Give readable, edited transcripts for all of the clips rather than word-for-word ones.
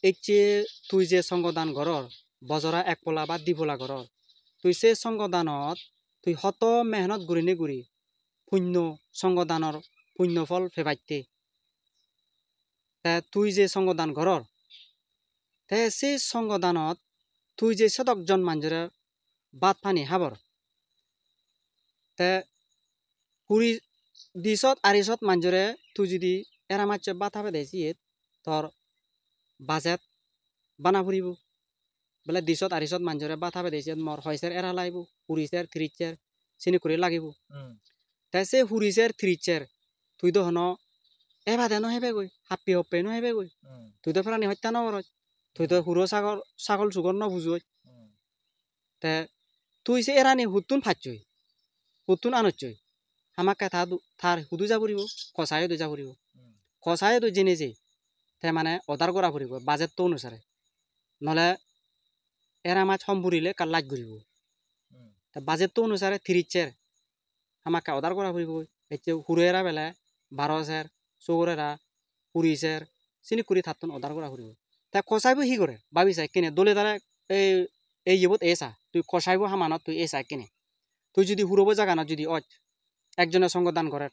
এই যে তুই যে সংগদান ঘৰৰ বজৰা এক পোলা বা দিপোলা ঘৰৰ তুই সে সংগদানত তুই হত মেহনত গুৰিনে গুৰি পুণ্য সংগদানৰ পুণ্য ফল ফেবাইতে তুই যে সংগদান ঘৰৰ সেই সংগদানত তুই যে শতকজন মানুষেৰ ভাত পানি খাবৰ পুরি দিছত আরিছত মানুষরে তুই যদি এরা মাছে ভাত খাবে দেখি তোর বাজেট বানা ফুরিব বলে দিছত আরিছত মানুষরে ভাত খাবে দেখি মর হয়েছের এরা লাইব পুরিছের থ্রিচের চিনি করে লাগিব সে হুরিছের থ্রিচের তুই তো হন এবাদে নহেবে গই হাপ্পি হপ্পে নহেবে গই তুই তো প্রাণী হত্যা নকর তুই তো হুরো ছাগল চুগর নবুঝই তুই সে এরানি হুতুন ফাচ্ছই হুতুন আনচ্ছই আমাকে থার হুদু যা ফুরিব কষায় দু যা ফুরিব কষায় দু জেনেছে মানে অর্ডার করা ফুরিব বাজেট তো অনুসারে নহলে এরা মাছ সম্পুরিলে কার লাগ ঘুরিব বাজেট তো অনুসারে থ্রিচের আমাকে অর্ডার করা ফুরিব এতে হুরেরা বেলা 12,000 চৌরেরা 20,000 চিনি কুড়ি থাতুন অর্ডার করা ফুরিব তা কষাইব হি করে ভাবি চাই কিনে দলে তারা এই ইবত এসা তুই কষাইব হামানত তুই এসা কিনে তুই যদি হুরব জাগানত যদি একজনের সঙ্গদান করে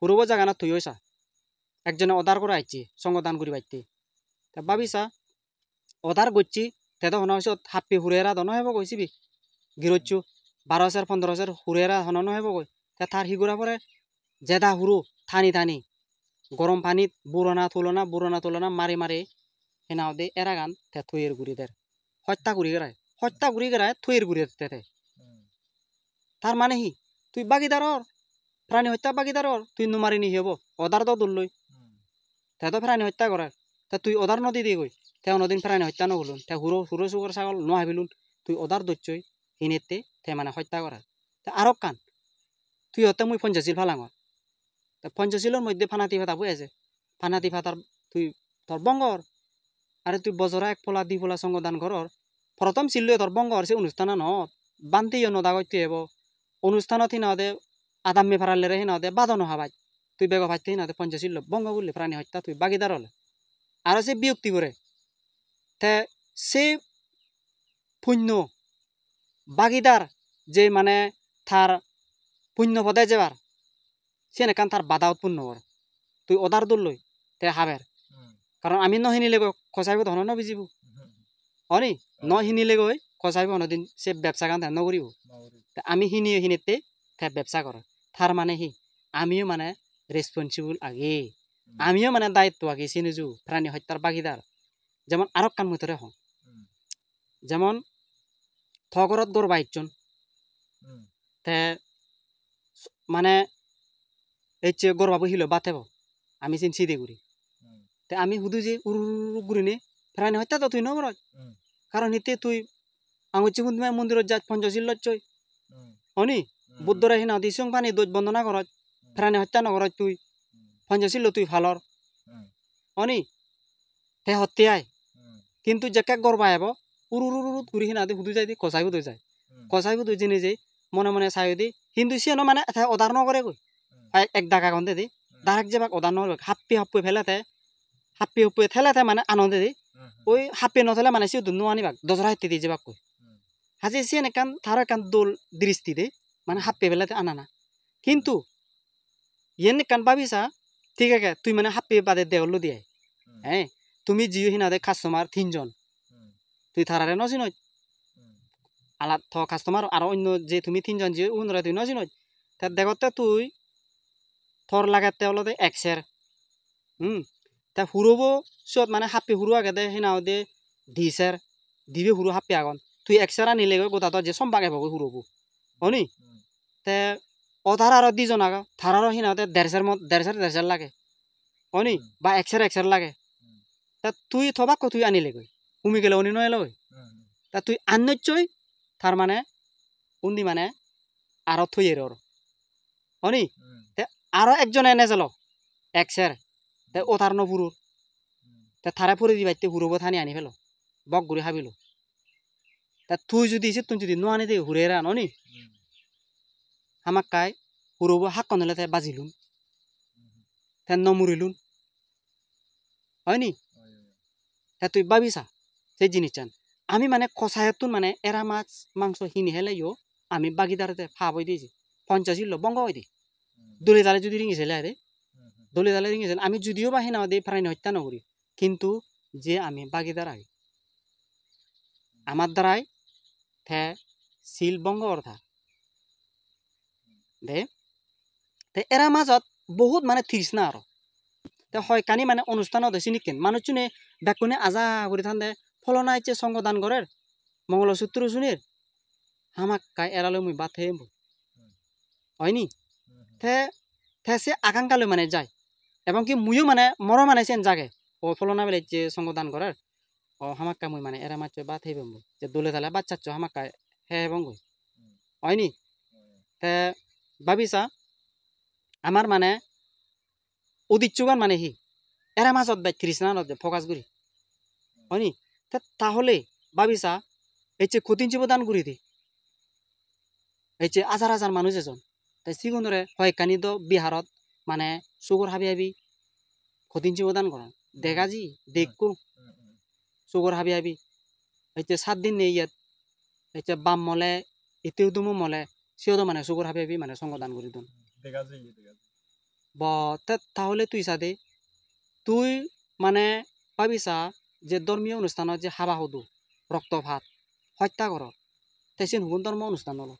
হুরব জাগানত তুই ওইসা একজনে অর্ডার করে আইছি সঙ্গদান করি বাইতে তা ভাবিসা অর্ডার করছি তে তো হন হাপ্পি হুরেরা দন হব কইছিবি গিরচ্ছু 12,000 15,000 হুরেরা হন নহব কই তে তার হিগুরা পরে জেদা হুরু থানি থানি গরম পানিত বুরনা তুলনা মারি মারি হেনাও দে এরা গান তে থইয়ের গুড়ি দের হত্যা করি গেরায় থইয়ের গুড়ি তে তার মানে হি তুই বাগিদারর প্রাণী হত্যা বাগিদারর তুই নুমারি নি হব অদার তো দুলই তে তো প্রাণী হত্যা করার তা তুই অদার নদী দিয়ে গই তে অনদিন প্রাণী হত্যা নগলুন তে হুরো সুগর ছাগল ন হাবিলুন তুই অদার দচ্ছই হিনেতে তে মানে হত্যা করার তা আরো কান তুই হতে মুই পঞ্চাশিল ফালাঙর তা পঞ্চাশিলের মধ্যে ফানাতি ফাতা বই আছে ফানাতি ফাতার তুই তোর বঙ্গর আরে তুই বজরা এক পোলা দি পোলা সঙ্গদান ঘরর প্রথম ছিল তোর বঙ্গর সে অনুষ্ঠান নত বান্তি নদা করতে হব অনুষ্ঠানত হিনাদে আদাম্মে ফারালে রে হিনাদে বাদন হাবাই তুই বেগ ভাইতে হিনাদে পঞ্চাশিল বঙ্গ বললে প্রাণী হত্যা তুই বাগিদার হলে আর সে বিয়ক্তি করে তে সে পুণ্য বাগিদার যে মানে তার পুণ্য পদে যাবার সে নেকান তার বাধা উৎপন্ন কর তুই অদার দলই তে হাবের কারণ আমি নহিনিলে খসাইব ধন ন বিজিব অনি নহিনিলে গই খসাইব অনদিন সে ব্যবসা কান ধ্যান নকরিব আমি হিনিতে ব্যবসা কর তার মানে হি আমিও মানে রেসপন্সিবল আগে আমিও মানে দায়িত্ব আগে চিনিজু প্রাণী হত্যার বাগিদার যেমন আরব কান মতরে হন যেমন থগরত গর বাইজন তে মানে এই যে গরবাবু হিল বাতেব আমি চিনছি দে গুড়ি তে আমি হুদু যে উরু গুড়ি নে প্রাণী হত্যা তো তুই নগর কারণ এতে তুই আঙুচি মন্দির যা পঞ্চশীল লচ্ছই অনি বুদ্ধরা হিনা দিসং পানি দোজ বন্দনা কর প্রাণী হত্যা নকর তুই পঞ্চশীল তুই ফালর অনি তে হত্যায় কিন্তু যেকে গরবা আব উরু ঘুরি হিনা দি হুদু যাই দি কষাইব দই যায় কষাইব দই জিনে যাই মনে মনে চাই দি কিন্তু সে মানে অদার নকরে গই এক দাগা গন্ধে দি ডাইরেক্ট যে অদার নকরে হাপ্পি ফেলাতে হাপ্পি ঠেলাতে মানে আনন্দে দি ওই হাপ্পি নথলে মানে সে দুনো আনিবাক দজরা হাতি দি যাবাক কই হাজি সে একান তার একান দোল দৃষ্টি দে মানে হাপ্পি ফেলাতে আনা না কিন্তু ইয়েন কান ভাবিসা ঠিক আছে তুই মানে হাপ্পি বাদে দেওয়ালো দিয়ে হ্যাঁ তুমি জিও হিনা দে কাস্টমার 3 জন তুই থারারে নজি নয় আলাদ থ কাস্টমার আর অন্য যে তুমি 3 জন জিও উনরা তুই নজি নয় তার দেখতে তুই থর লাগাতে হলো দে একশের তা হুরব সব মানে হাপ্পি হুরু আগে দে হিনাও দে দিশের দিবে হুরু হাপ্পি আগন তুই একশের আনিলে গোটা তো যে সম্পাকে ভগো হুরব হনি তে অধার আর 2 জন আগা থারারও হিনাতে 150 লাগে হনি বা একশের লাগে তা তুই থবাক তুই আনিলে গই হুমি গেলে অনি নয় লই তা তুই আনচই তার মানে উন্দি মানে আর থইয়ের হনি তে আরো একজন এনে চল একশের তে ও তার নপুরুর তে থারা পরে দিবাইতে হুরব থানি আনি ফেলো বক গুড়ি হাবিলো তা তুই যদি তুই যদি নো আনি দে হুরেরা আনি আমাক কাই হুরব হাক কনলে তে বাজিলুন তে নমুরিলুন হয়নি তুই ভাবিছা সেই জিনিস চান আমি মানে কষায়তুন মানে এরা মাছ মাংস হিনি হেলাইও আমি বাগিদারতে ফাবই দিয়েছি 50 কিলো বঙ্গ হয়ে দি দলে দালে যদি রিঙেছিল আরে দলে দালে রিঙেছিল আমি যদিও বা হিনা দিয়ে প্রাণী হত্যা নকরি কিন্তু যে আমি বাগিদার আগে আমার দ্বারাই থে শিল বঙ্গ অর্থা দে তে এরা মাজত বহুত মানে তৃষ্ণা আর তে হয় কানি মানে অনুষ্ঠানত চিনিকেন মানুষজনে বেকুনে আজা করে থান্দে ফলনা ইচ্ছে সঙ্গদান করের মঙ্গলসূত্র শুনের হামাক কাই এরালে মুই বাথে হয়নি তে তে সে আকাঙ্ক্ষালে মানে যায় এবং কি মুইও মানে মর মানে সেন জাগে ও ফলনা বেলে যে সঙ্গদান করার ও হামাক মুই মানে এরা মাছ বাথে বঙ্গ যে দোলে দালে বাচ্চাচ্ছ হামাক হে বঙ্গ হয়নি তে ভাবিছা আমার মানে উদিচ্যুগান মানে হি এরা মাছত বাই তৃষ্ণা নদে ফোকাস করি হয়নি তাহলে ভাবিছা এই যে ক্ষতিন জীবদান করি দি এই যে হাজার হাজার মানুষ এজন তাই সিগুনরে হয় কানি তো বিহারত মানে সুগর হাবি হাবি ক্ষতিন জীবদান করেন দেখা জি দেখু সুগর হাবি হাবি এই যে 7 দিন নেই ইয়াত এই যে বাম মলে ইতেও দুমো মলে সিও মানে সুগর হাবি হাবি মানে সঙ্গদান করি দন ব তাহলে তুই সাদে তুই মানে ভাবিছা যে ধর্মীয় অনুষ্ঠানত যে হাবা হদু রক্তপাত হত্যা কর তেসিন হুগুন ধর্ম অনুষ্ঠান হলো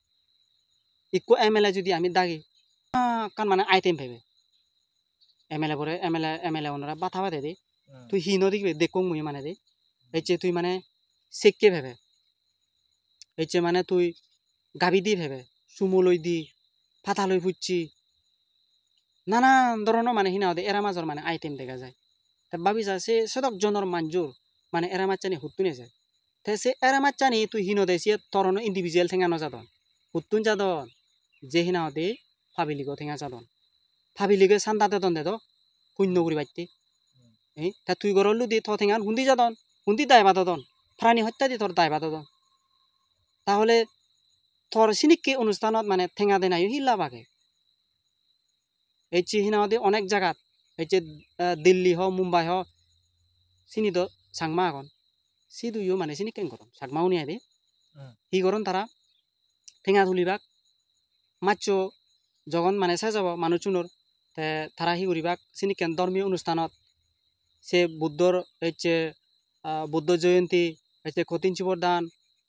ইকো এমএলএ যদি আমি দাগি কান মানে আইটেম ভেবে এমএলএ পরে এমএলএ ওনারা বাথা বাধে দে তুই হিন দিবি দেখো মুই মানে দে এই যে তুই মানে সেককে ভেবে এই যে মানে তুই গাবি দি ভেবে সুমলই দি ফাতালই ফুটছি নানান ধরনের মানে হিনা এরা মাজর মানে আইটেম দেখা যায় তা ভাবিছা সে সদক জনের মাঞ্জুর মানে এরা মাচ্চানি হুতুনে যায় তে সে এরা মাচ্চানি তুই হিনো দেশে তরন ইন্ডিভিজুয়াল ঠেঙানো যাদন হুতুন যাদন যে হিনা দে ফাবিলিগো ঠেঙা যাদন ফাবিলিগে সান্দাতে দন দে তো শূন্য করি বাইতে এই তা তুই গরলু দি থ ঠেঙান হুন্দি যাদন হুন্দি দায় বাদন প্রাণী হত্যা দি তোর দায় বাদন তাহলে তোর সিনিকি অনুষ্ঠানত মানে ঠেঙা দে নাই হিল্লা বাগে এই যে হিনা অনেক জায়গাত এই যে দিল্লি হ মুম্বাই হ চিনি তো সাংমা এখন সিদুইও মানে চিনি কেন করন সাংমাও নিয়ে দে হি করন তারা ঠেঙা তুলিবাক মাচ্চ যখন মানে চাই যাব মানুষ চুনোর তারা হি করিবাক চিনি কেন ধর্মীয় অনুষ্ঠানত সে বুদ্ধর হচ্ছে বুদ্ধ জয়ন্তী হচ্ছে কঠিন শিবদান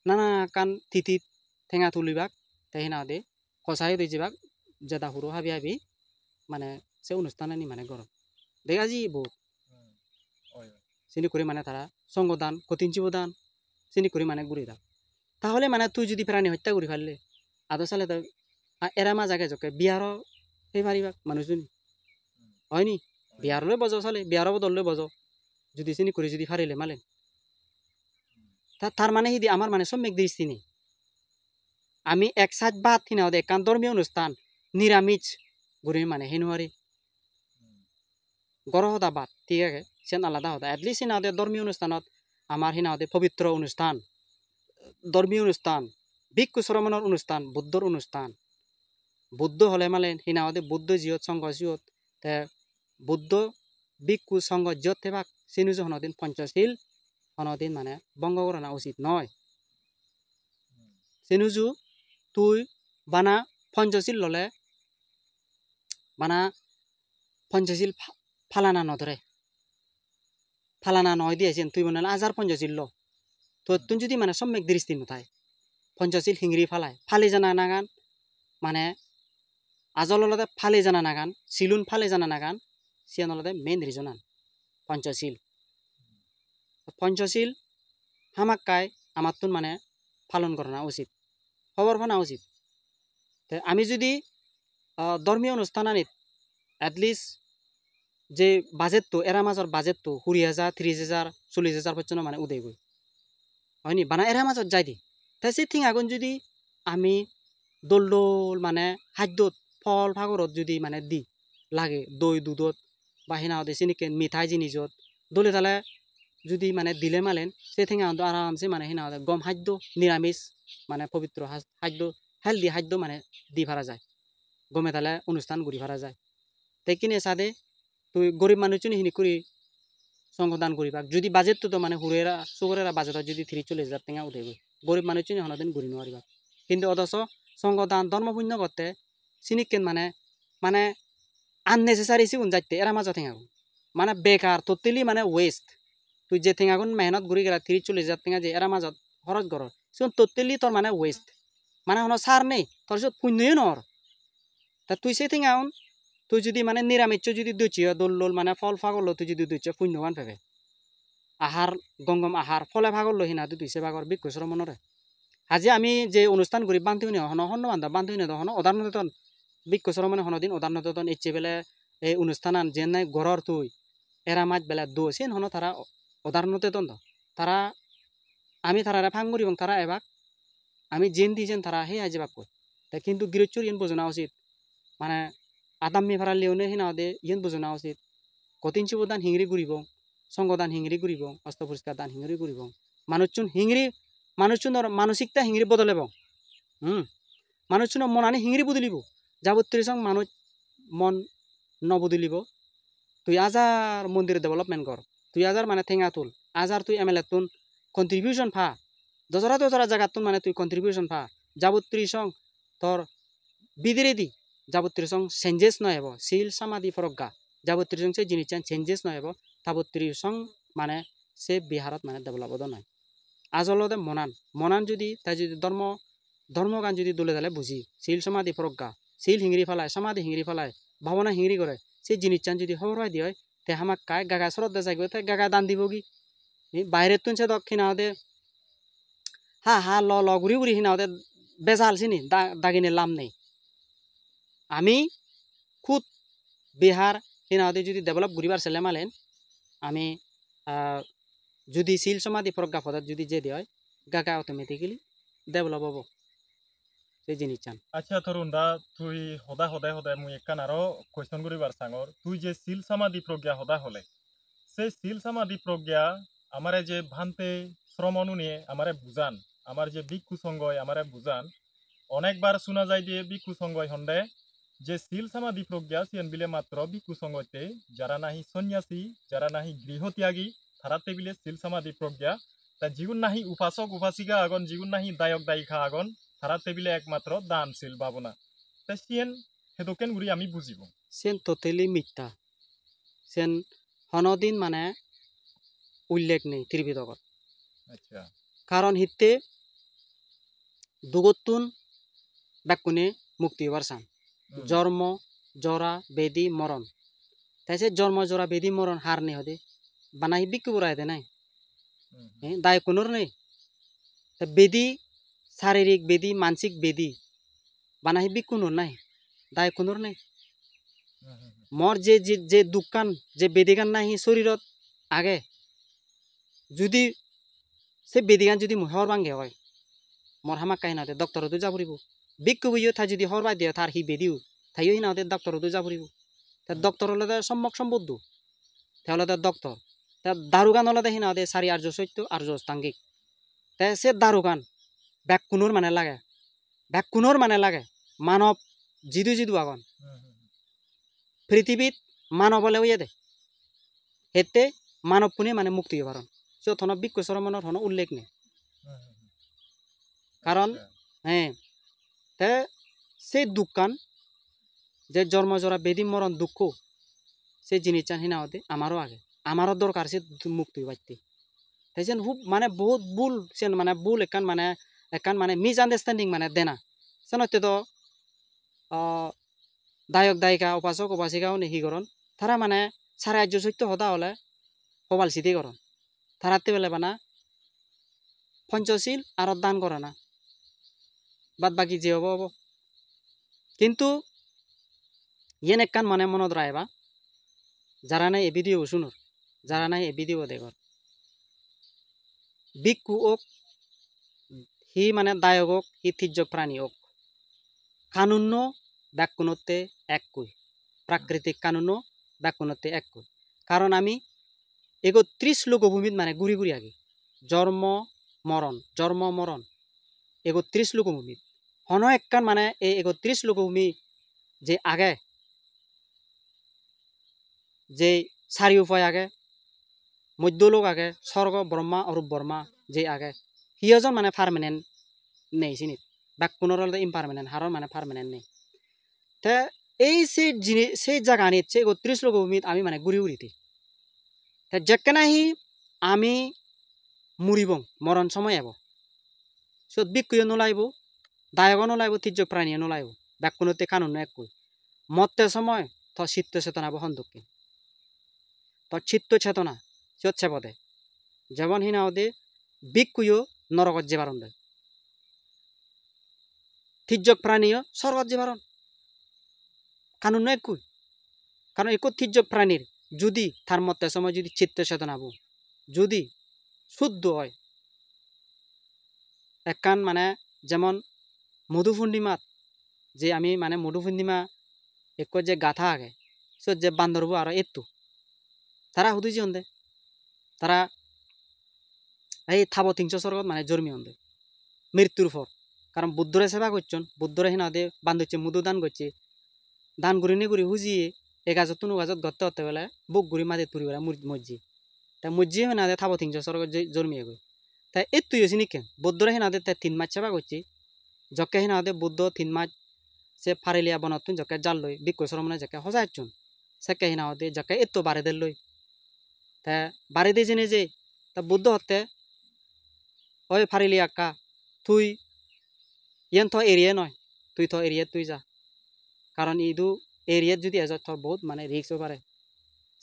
নানা কান তিথিত ঠেঙা তুলিবাক তাই হিনা দে কষাই দিয়ে যাবাক যেটা হুরো হাবি হাবি মানে সে অনুষ্ঠানে মানে গরম দেখা যি বহুত চিনি করে মানে তারা সঙ্গদান কঠিন জীবদান চিনি করে মানে ঘুরে দাও তাহলে মানে তুই যদি প্রাণী হত্যা করে ফেললে আদৌ চালে তো এরা মা জাগে জকে বিহারও সেই পারিবা মানুষজন হয়নি বিহারলৈ বজাও চালে বিহাৰৰ বদললৈ বজাও যদি চিনি করে যদি ফারিলে মালেন তার মানে সি আমার মানে সম্যক দৃষ্টি নেই আমি এক সাইড বাদ হিনাও দে কারণ ধর্মীয় অনুষ্ঠান নিরামিষ ঘুরে মানে হেনুয়ারি গড় হতা বাদ ঠিক আছে সেন আলাদা হতা এটলিস্ট হিনাওতে ধর্মীয় অনুষ্ঠানত আমার হিনাওতে পবিত্র অনুষ্ঠান ধর্মীয় অনুষ্ঠান ভিক্ষু শ্রমণের অনুষ্ঠান বুদ্ধর অনুষ্ঠান বুদ্ধ হলে মালেন হিনাওতে বুদ্ধ জিয়ত সংঘ জিয়ত তে বুদ্ধ ভিক্ষু সংঘ জিয়ত থেবাক সিনুজু হনদিন পঞ্চশীল হনদিন মানে বঙ্গ করা উচিত নয় সিনুজু তুই বানা পঞ্চশীল ললে বানা পঞ্চশীল ফালানা নধরে ফালানা নয় দিয়েছেন তুই বলে আজার পঞ্চশীল ল তো তুই যদি মানে সম্যক দৃষ্টি নুথায় পঞ্চশীল হিংরি ফালায় ফালি জানা নাগান মানে আজলতে ফালি জানা নাগান সিলুন ফালি জানা নাগান সিয়ানলতে মেইন রিজনান পঞ্চশীল পঞ্চশীল হামাক্কায় আমার তুন মানে পালন করা উচিত খবর ফানা উচিত আমি যদি ধর্মীয় অনুষ্ঠানিত এটলিস্ট যে বাজেটটো এরা মাজর বাজেটটো 20,000 30,000 40,000 পর্যন্ত মানে উদয় গই হয়নি বানা এরা মাজত যাই দি তাই সে ঠিক আগুন যদি আমি দোল দোল মানে খাদ্যত ফল ফাগরত যদি মানে দি লাগে দই দুধত বা হিনাওতে চিনিকে মিঠাই জিনিসত দলে তালে যদি মানে দিলে মালেন সে থেকে আরামসে মানে হিনাওতে গম খাদ্য নিরামিষ মানে পবিত্র খাদ্য হেলদি খাদ্য মানে দি ফারা যায় গমে তালে অনুষ্ঠান ঘুরি ফারা যায় তাই কিনে সাদে তুই গরিব মানুষজন হিনি করে সংগদান করিবাক যদি বাজেট তো মানে হুরেরা সুগরেরা বাজেট যদি 43,000 টাকা উঠেব গরিব মানুষ চিনি হনদিন ঘুরি নোৱাৰিবা কিন্তু অথচ সংগদান ধর্মপুণ্য করতে চিনিকেন মানে মানে আননেসেসারি সিগুন যাইতে এরা মাজা থেঙাগো মানে বেকার টোটালি মানে ওয়েস্ট তুই যে থেঙাগুন মেহনত ঘুরি গেলা 43,000 টাকা যে এরা মাজত খরচ কর সিগুন টোটালি তোর মানে ওয়েস্ট মানে হন সার নেই তোর সব পুণ্যই নর তা তুই সে থেঙাউন তুই যদি মানে নিরামিষ যদি দুচিও দোল মানে ফল ফাগল তুই যদি দুচিও পুণ্যবান পাবে আহার গঙ্গম আহার ফলে ভাগল হিনা তুই সে ভাগর বিকুশর মনরে আজি আমি যে অনুষ্ঠান করি বান্ধবী হন হন বান্ধব বান্ধবী হন অদারণতন বিকুশর মানে হনদিন অদারণতন ইচ্ছে বেলে এই অনুষ্ঠান যে নাই গড়র তুই এরা মাছ বেলা দো সেন হন তারা অদারণতন তারা আমি তারা ফাঙ্গুরি এবং তারা এবার আমি জেন দি যেন তারা হে আজি বাক তা কিন্তু গিরচুর ইন বোঝনা উচিত মানে আদাম্মি ভাড়া লিওনে হিনা দে ইন বোঝনা উচিত কঠিন চিবদান হিংরি ঘুরিব সংগদান হিংরি ঘুরিব অস্ত্র পরিষ্কার দান হিংরি ঘুরিব মানুষজন হিংরি মানুষজনের মানসিকতা হিংরি বদলেব মানুষজনের মনানি হিংরি বদলিব যাবতীয় সং মানুষ মন নবদলিব তুই আজার মন্দির ডেভেলপমেন্ট কর তুই আজার মানে ঠেঙা তুল আজার তুই এমএলএ তুন কন্ট্রিবিউশন ফা দজরা দজরা জায়গা তুন মানে তুই কন্ট্রিবিউশন ফা যাবতীয় সং তোর বিদিরে দি যাবতীয় সং চেঞ্জেস নহেব শিল সামাদি ফরজ্ঞা যাবতীয় সং সে জিনিস চেঞ্জেস নহেব তাবতীয় সং মানে সে বিহারত মানে ডেভেলপ নয় আজলতে মনান যদি তাই যদি ধর্মগান যদি দলে দালে বুঝি শিল সমাধি প্রজ্ঞা শিল হিংরি ফেলায় সমাধি হিংরি ফেলায় ভাবনা হিংরি করে সেই জিনিস যদি হরাই দিয়ে তে আমাক কায় গাগা শ্রদ্ধা যাইব তাই গাগা দান দিব কি বাইরের তুনছে দক্ষিণ হতে হা হা ল ঘুরি ঘুরি হিনা হতে বেজাল চিনি দাগিনে লাম নেই আমি খুদ বিহার হিনা হতে যদি ডেভেলপ ঘুরিবার ছেলে মালেন আমি যদি শিল সমাধি প্রজ্ঞা পদার্থ যদি যে দেয় গাগা অটোমেটিক্যালি ডেভেলপ হব সেই জিনিস চান আচ্ছা তরুণ দা তুই সদায় সদায় সদায় মুই একান আরো কোয়েশ্চন করিবার সাঙর তুই যে শিল সমাধি প্রজ্ঞা সদায় হলে সেই শিল সমাধি প্রজ্ঞা আমারে যে ভান্তে শ্রমণু নিয়ে আমারে বুঝান আমার যে ভিক্ষু সঙ্গয় আমারে বুঝান অনেকবার শোনা যায় দিয়ে ভিক্ষু সঙ্গয় হন্ডে যে শিল সমাধি প্রজ্ঞা সিয়ান বিলে মাত্র ভিক্ষু সঙ্গতে যারা নাহি সন্ন্যাসী যারা নাহি গৃহত্যাগী তারাতে বিলে শিল সমাধি প্রজ্ঞা তা জীবন নাহি উপাসক উপাসিকা আগন জীবন নাহি দায়ক দায়িকা আগন তারা টেবিলে একমাত্র দানশীল ভাবনা তা সিয়েন হেদকেন গুড়ি আমি বুঝিব সেন টোটালি মিথ্যা সেন হনদিন মানে উল্লেখ নেই ত্রিপিটকত আচ্ছা কারণ হিতে দুগতুন ব্যাকুনে মুক্তি হবার চান জন্ম জরা বেদি মরণ তাই সে জন্ম জরা বেদি মরণ হার নেই হদে বানাই বিক্রি করা দে নাই দায় কোনোর নেই বেদি শারীরিক বেদি মানসিক বেদি বানাই বিকুনোর নাই দায় কোনোর নেই মর যে যে দোকান যে বেদিগান নাই শরীরত আগে যদি সে বেদিগান যদি হর ভাঙ্গে হয় মর হামাক কাহি নাতে ডক্টরতো যাব পাৰিব বিক্ষু বইও তাই যদি হৰবাই দিয়ে তাৰ হি বেদিও তাইও হি নাতে ডক্টৰতো যাব পাৰিব তার ডক্টর হলে সম্যক সম্বদ্ধ তাহলে তার ডক্টর তার দারুগান হলে হি নাতে সারি আর্য সত্য আর্য অষ্টাঙ্গিক তাই সে দারুগান ব্যাকুনোর মানে লাগে মানব জিদু আগন পৃথিবীত মানব হলে হইয়া দে হেতে মানব পুনে মানে মুক্তি হবার সে থন বিক্ষু মনের হন উল্লেখ নেই কারণ হ্যাঁ তে সেই দোকান যে জন্ম জরা বেদি মরণ দুঃখ সেই জিনিস চান হিনা হতে আমারও আগে আমারও দরকার সে মুক্তি পাইতে তাই যেন খুব মানে বহুত ভুল সেন মানে ভুল একান মানে মিস আন্ডারস্ট্যান্ডিং মানে দেনা সেন হতে তো দায়ক দায়িকা উপাসক উপাসিকাও নেহি করন তারা মানে সারা আর্য সত্য হতা হলে কবাল সিদ্ধি করন তারাতে বেলে বানা পঞ্চশীল আর দান করে না বাদ বাকি যে হব হব কিন্তু ইয়েন একখান মানে মনত রাখবা যারা নাই এ ভিডিও শুনুর যারা নাই এ ভিডিও দেখর ভিক্ষু ওক হি মানে দায়ক ওক হি তির্যক প্রাণী ওক কানুন্য ব্যাকুণতে একই প্রাকৃতিক কানুন্য ব্যাকুণতে একই কারণ আমি ৩১ লোকভূমিত মানে ঘুরি ঘুরি আগে জন্ম মরণ ৩১ লোকভূমিত হন একখান মানে এই ৩১ লোকভূমি যে আগে যে চারি উপায় আগে মধ্য লোক আগে স্বর্গ ব্রহ্মা অরূপ বর্মা যে আগে সিজন মানে পার্মানেন্ট নেই চিনিত ব্যাকুণর ইম্পারমানেন্ট হারর মানে পার্মানেন্ট নেই তে এই সেই জায়গা আনিত সেই ৩১ লোক ভূমিত আমি মানে ঘুরি উড়িতে যেকেনাহি আমি মুরিবং মরণ সময় এব সত বিকুয়ে নোলাইব দায়গ নোলাইব তির্যক প্রাণীয়ে নোলাইব ব্যাকুণতে কানুন একই মরতে সময় তো চিত্ত চেতনা বহন দক্ষিণ তো চিত্ত চেতনা চচ্ছে পদে যেমন হিনা ওদে বিকুয় নরকত যে বারণ দেয় তির্যক প্রাণীয় স্বর্গত যে বারণ কানুন একই কারণ একো তির্যক প্রাণীর যদি তার মরতে সময় যদি চিত্ত চেতনা বো যদি শুদ্ধ হয় একখান মানে যেমন মধু পূর্ণিমাত যে আমি মানে মধু পূর্ণিমা এক যে গাথা আগে সো যে বান্দরবো আর এত্তু তারা হুদুজি হন্দে তারা এই থাবতিংস স্বর্গত মানে জন্মি হন্দে মৃত্যুর পর কারণ বুদ্ধরে সেবা করছেন বুদ্ধরে হিনা দে বান্ধছে মধু দান করছে দান ঘুরি নে ঘুরি হুজিয়ে এগাজত তুনু গাজত গত্তে হতে বেলা বুক ঘুরি মাঝে তুরি বেলা মজ্জি তা মজ্জি হয় না দে থাবতিংস স্বর্গত জন্মিয়ে গই তাই এত্তুই হয়েছে নিকেন বুদ্ধরে হিনা দে ৩ মাস সেবা করছে জকে হিনা দে বুদ্ধ ৩ মাস সে ফারিলিয়া বনতুন জকে জাল লই বিক্ষ শ্রমণে জকে হজাইছুন সেকে হিনা দে জকে এত্তো বারে দে লই তা বারে দিয়ে জেনে যে তা বুদ্ধ হতে ওই ফারিলিয়া কা তুই ইয়েন তো এরিয়া নয় তুই তো এরিয়া তুই যা কারণ ইদু এরিয়াত যদি এজ তোর বহুত মানে রিক্স পারে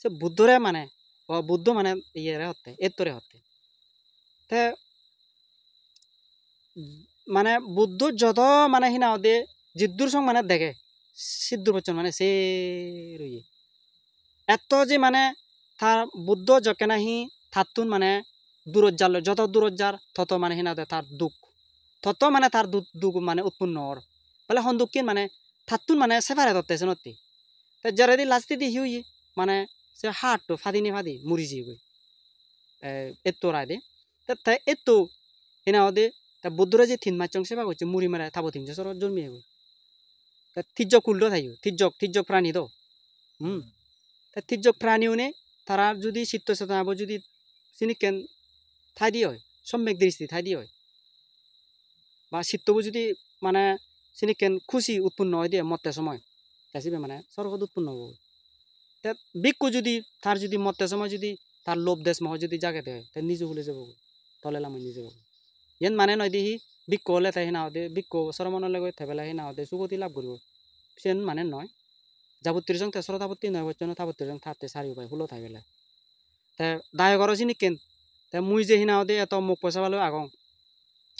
সে বুদ্ধরে মানে ও বুদ্ধ মানে ইয়েরে হতে এত্তরে হতে তে মানে বুদ্ধ যত মানে হিনা দে জিদ্দুর সঙ্গ মানে দেখে সিদ্ধুর বচন মানে সে রইয়ে এত যে মানে তার বুদ্ধ যকে নাহি থাতুন মানে দূরত যার যত দূরত যার তত মানে হিনা দে তার দুঃখ তত মানে তার দুঃখ মানে উৎপন্ন হর বলে হন দুঃখিন মানে থাতুন মানে সেফারে ধরতেছে নতি তা যারা দি লাস্টে দি হিউই মানে সে হাটটো ফাদি নি ফাদি মুড়ি যাই গই এত্তো রায় দে তা এত্তো হিনা দে তা বুদ্ধরা যে ৩ মাস সেবা করছে মুড়ি মারা থাবো ৩০০ সর জন্মিয়ে গই তা তির্যক কুল্ড থাইও তির্যক প্রাণী তো তা তির্যক প্রাণীও নে তারা যদি চিত্ত চেতনা যদি চিনিকেন ঠাই দিয়ে হয় সম্যক দৃষ্টি ঠাই দিয়ে হয় বা চিত্তবু যদি মানে চিনিকেন খুশি উৎপন্ন হয় দিয়ে মরতে সময় তাছিবে মানে স্বর্গত উৎপন্ন হব তা বিক্ষু যদি তার যদি মরতে সময় যদি তার লোভ দেশ মহ যদি জাগে দেয় তা নিজে ভুলে যাব তলে লাম নিজে যাব ইয়েন মানে নয় দিহি বিক্ষু হলে তাই না হতে বিক্ষু সরমনলে গৈ থেবেলা না হতে সুগতি লাভ করব সেন মানে নয় যাবতীয় সং তেসর তাপত্তি নয় বচ্চন তাপত্তির সং থাকতে সারি উপায় হুলো থাকলে তা দায়গর চিনিকেন তা মুই যে হিনা হতে এত মুখ পয়সা পালো আগং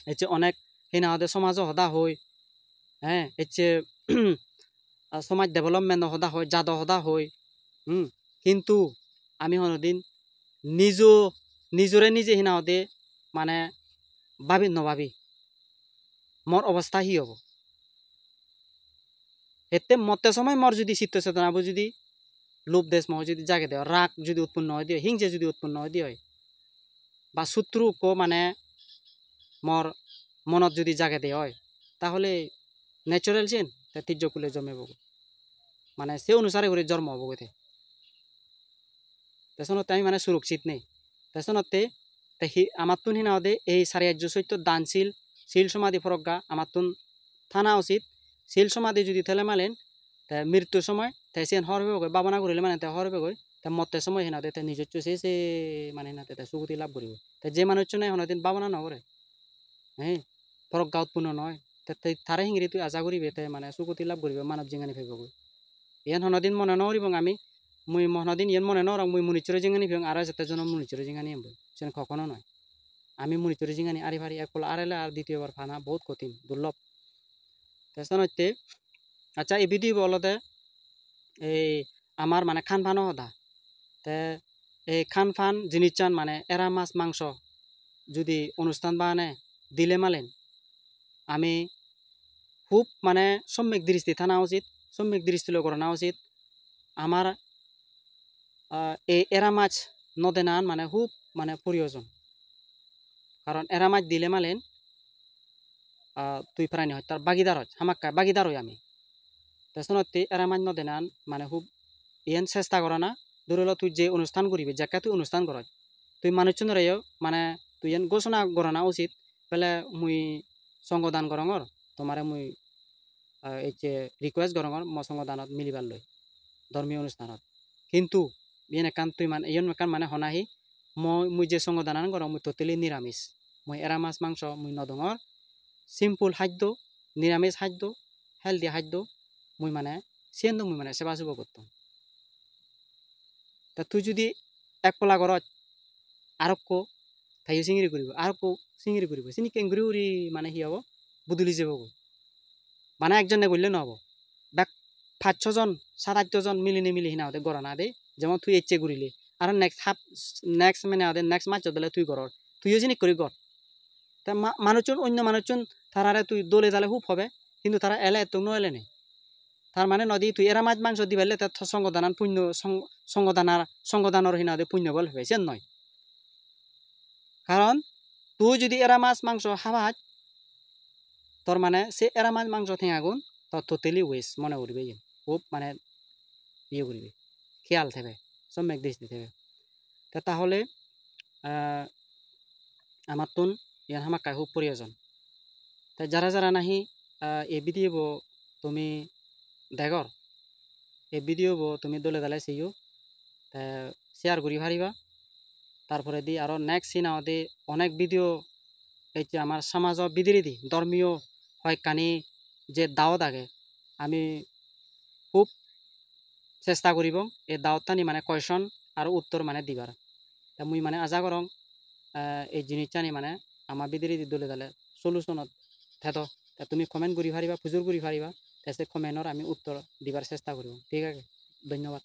এছে অনেক হিনা হতে সমাজ হদা হই হ্যাঁ এছে সমাজ ডেভেলপমেন্ট হদা হয় জাদ হদা হই কিন্তু আমি হনদিন নিজরে নিজে হিনা হতে মানে ভাবি নভাবি মোর অবস্থা হি হব এতে মরতে সময় মোর যদি চিত্ত চেতনা যদি লোভ দেশ মহ যদি জাগে দেয় রাগ যদি উৎপন্ন হয় দিয়ে হিংসে যদি উৎপন্ন হয় দিয়ে বা শত্রু কো মানে মোর মনত যদি জাগে দেয় হয় তাহলে ন্যাচারাল চেন তা তির্যকুলে জমে বগো মানে সে অনুসারে করে জন্ম হব গতে তেসনতে আমি মানে সুরক্ষিত নেই তেসনতে আমার তুন হিনা দে এই সারিয়ার্য সত্য দানশীল শিল সমাধি প্রজ্ঞা আমার তুন থানা উচিত শিল সমাধি যদি থেলে মালেন তা মৃত্যুর সময় তাই সে হরবে গই বাবনা করিলে মানে তা হরবে গই তা মরতে সময় হিনা দে নিজস্ব সে মানে হিনা তা সুগতি লাভ করিব তা যে মানুষ নাই হনদিন বাবনা নকরে হ্যাঁ প্রজ্ঞা উৎপন্ন নয় তারে হিংরি তুই আশা করিবে তাই মানে সুগতি লাভ করিবে মানব জিঙানি ফেব গই ইয়ান হনদিন মনে নকরিব আমি মুই মহনদিন ইয়ান মনে নরং মুই মুনিচরে জিঙানি ফেং আর যেতে জন মুনিচরে জিঙানি আনব সেন কখনো নয় আমি মুনিচরে জিঙানি আরি ভারি এক পোলা আড়াইলে আর দ্বিতীয়বার ফানা বহুত কঠিন দুর্লভ তেসন হইতে আচ্ছা এই ভিডিও বলতে এই আমার মানে খান ফানও হদা তে এই খান ফান জিনিস চান মানে এরা মাছ মাংস যদি অনুষ্ঠান বানে দিলে মালেন আমি খুব মানে সম্যক দৃষ্টি থানা উচিত সম্যক দৃষ্টি লক্ষ্য করা উচিত আমার এই এরা মাছ নদে নান মানে খুব মানে প্রয়োজন কারণ এরা মাছ দিলে মালেন তুই প্রাণী হয় তার বাগিদার হয় হামাক্কা বাগিদার হই আমি তেসনতে এরা মাছ নদে নান মানে খুব ইয়ান চেষ্টা করা না ধরে তুই যে অনুষ্ঠান করিবি যাকে তুই অনুষ্ঠান কর তুই মানুষজন রয়েও মানে তুই এন ঘোষণা করানা উচিত বেলে মুই সঙ্গদান করঙর তোমারে মুই এই যে রিকোয়েস্ট করঙর মো সঙ্গদানত মিলিবার লই ধর্মীয় অনুষ্ঠানত কিন্তু ইয়েন একান তুই মানে ইয়েন একান মানে হনাহি মুই যে সঙ্গদান করং মুই টোটালি নিরামিষ মুই এরা মাছ মাংস মুই নদঙর সিম্পল খাদ্য নিরামিষ খাদ্য হেলদি খাদ্য মুই মানে সেন্দু মুই মানে সেবা শুভ করতাম তা তুই যদি এক পলা ঘরত আরক্য তাইও চিঙিরি কৰিব আৰক্য চিঙিৰি কৰিব চিনি কেংগুরি উড়ি মানে কি হব বুদুলি যাব মানে একজনে করলে নহব ব্যাক 5-6 জন 7-8 জন মিলি হিনাওতে গড় না দে যেমন তুই ইচ্ছে ঘুরিলি আর নেক্সট মানে নেক্সট মাছ দিলে তুই গড় তুইও জিনিস করি গড় তা মানুষজন অন্য মানুষজন তারারে তুই দলে দালে খুব হবে কিন্তু তারা এলে এত নএলে নেই তার মানে নদী তুই এরা মাছ মাংস দিবাইলে তার সঙ্গদানান পুণ্য সঙ্গদানের হিনাওতে পুণ্য বল হয়েছে নয় কারণ তুই যদি এরা মাছ মাংস খাওয়া তোর মানে সে এরা মাছ মাংস থেঙাগুন তোর টোটালি ওয়েস্ট মনে করবে খুব মানে ইয়ে করবে খেয়াল থাকবে সম্যক দৃষ্টি থাকবে তা তাহলে আমার তুন ইয়ান হামাক্কাই খুব প্রয়োজন তাই যারা যারা নাহি এই ভিডিও তুমি দেখর এই ভিডিও তুমি দলে দালে সেইও শেয়ার করি পারিবা তারপরে দি আরো নেক্সট সিনাওতে অনেক ভিডিও এই যে আমার সমাজ বিধিরিধি ধর্মীয় হয় কানি যে দাওয়াত আগে আমি খুব চেষ্টা করিব এই দাওয়াতটানি মানে কোয়েশন আর উত্তর মানে দিবার তা মুই মানে আশা করং এই জিনিসটানি মানে আমার বিধিরিধি দলে দালে সলিউশনত থেত তুমি কমেন্ট করি পারিবা ফুজুর করি পারিবা সে কমেন্টর আমি উত্তর দিবার চেষ্টা করিব ঠিক আছে ধন্যবাদ।